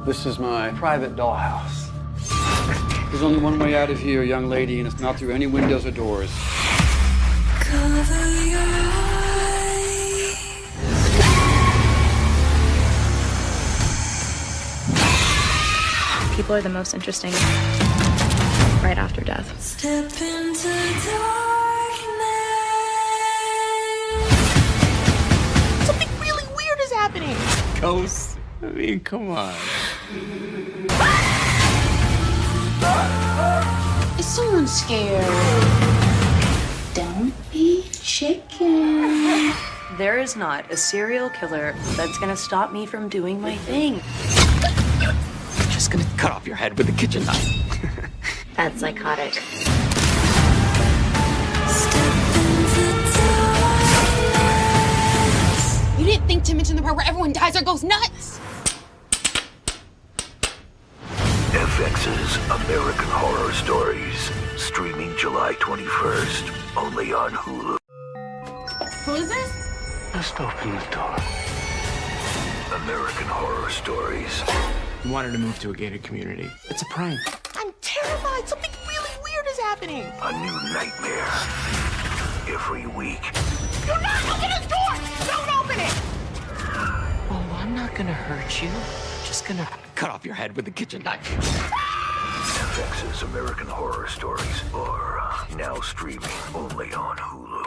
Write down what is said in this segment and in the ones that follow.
This is my private dollhouse. There's only one way out of here, young lady, and it's not through any windows or doors. Cover your eyes. People are the most interesting right after death. Step into darkness. Something really weird is happening. Ghosts? I mean, come on. Is someone scared? Don't be chicken. There is not a serial killer that's gonna stop me from doing my thing. I'm just gonna cut off your head with a kitchen knife. That's psychotic. Step into darkness. You didn't think to mention the part where everyone dies or goes nuts. FX's American Horror Stories, streaming July 21st, only on Hulu. Who is this? Just open the door. American Horror Stories. We wanted to move to a gated community. It's a prank. I'm terrified. Something really weird is happening. A new nightmare every week. Do not open this door! Don't open it! Oh, I'm not gonna hurt you. Just gonna cut off your head with a kitchen knife. FX's American Horror Stories are now streaming only on Hulu.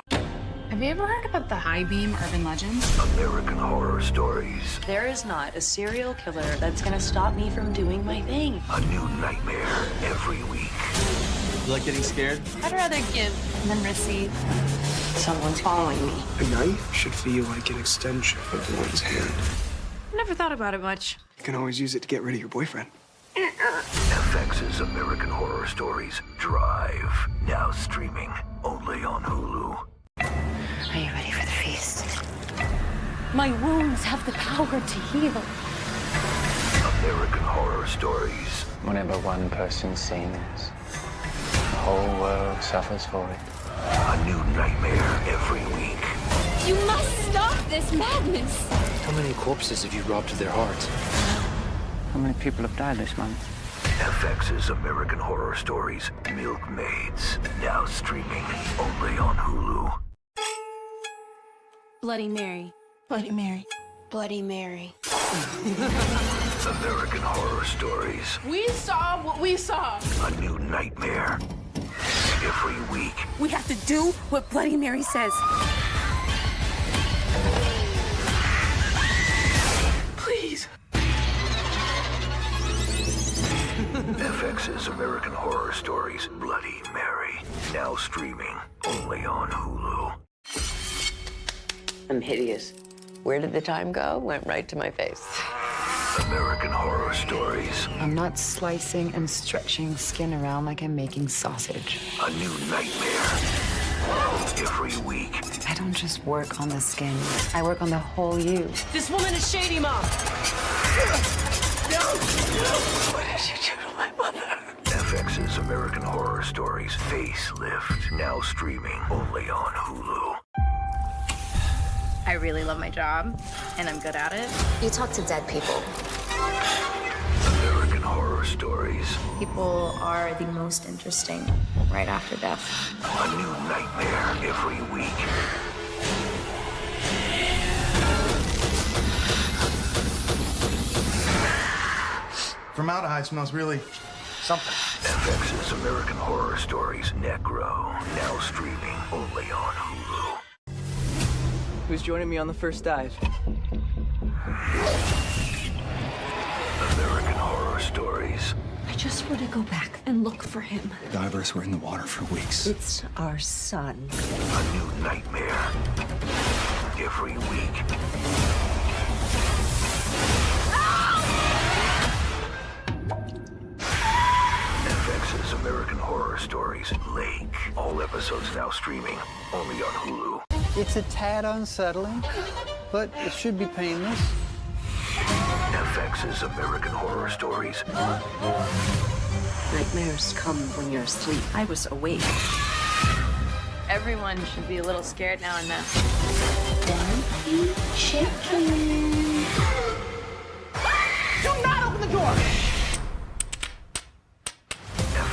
Have you ever heard about the high beam urban legends? American Horror Stories. There is not a serial killer that's gonna stop me from doing my thing. A new nightmare every week. You like getting scared? I'd rather give than receive. Someone's following me. A knife should feel like an extension of one's hand. Never thought about it much. You can always use it to get rid of your boyfriend. FX's American Horror Stories Drive, now streaming only on Hulu. Are you ready for the feast? My wounds have the power to heal. American Horror Stories. Whenever one person's seen this, the whole world suffers for it. A new nightmare every week. You must stop this madness. How many corpses have you robbed of their hearts? How many people have died this month? FX's American Horror Stories Milkmaids, now streaming only on Hulu. Bloody Mary. Bloody Mary. Bloody Mary. American Horror Stories. We saw what we saw. A new nightmare every week. We have to do what Bloody Mary says. Please. FX's American Horror Stories Bloody Mary, now streaming only on Hulu. I'm hideous. Where did the time go? Went right to my face. American Horror Stories. I'm not slicing and stretching skin around like I'm making sausage. A new nightmare every week. I don't just work on the skin. I work on the whole you. This woman is shady, Mom. What did you do to my mother? FX's American Horror Stories Facelift, now streaming only on Hulu. I really love my job, and I'm good at it. You talk to dead people. American Horror Stories. People are the most interesting right after death. A new nightmare every week. Formaldehyde smells really something. FX's American Horror Stories Necro, now streaming only on Hulu. Who's joining me on the first dive? American Horror Stories. I just want to go back and look for him. Divers were in the water for weeks. It's our son. A new nightmare every week. FX's American Horror Stories Lake. All episodes now streaming only on Hulu. It's a tad unsettling, but it should be painless. FX's American Horror Stories. Nightmares come when you're asleep. I was awake. Everyone should be a little scared now and then. Don't be chicken. Do not open the door!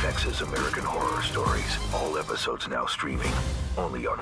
FX's American Horror Stories. All episodes now streaming only on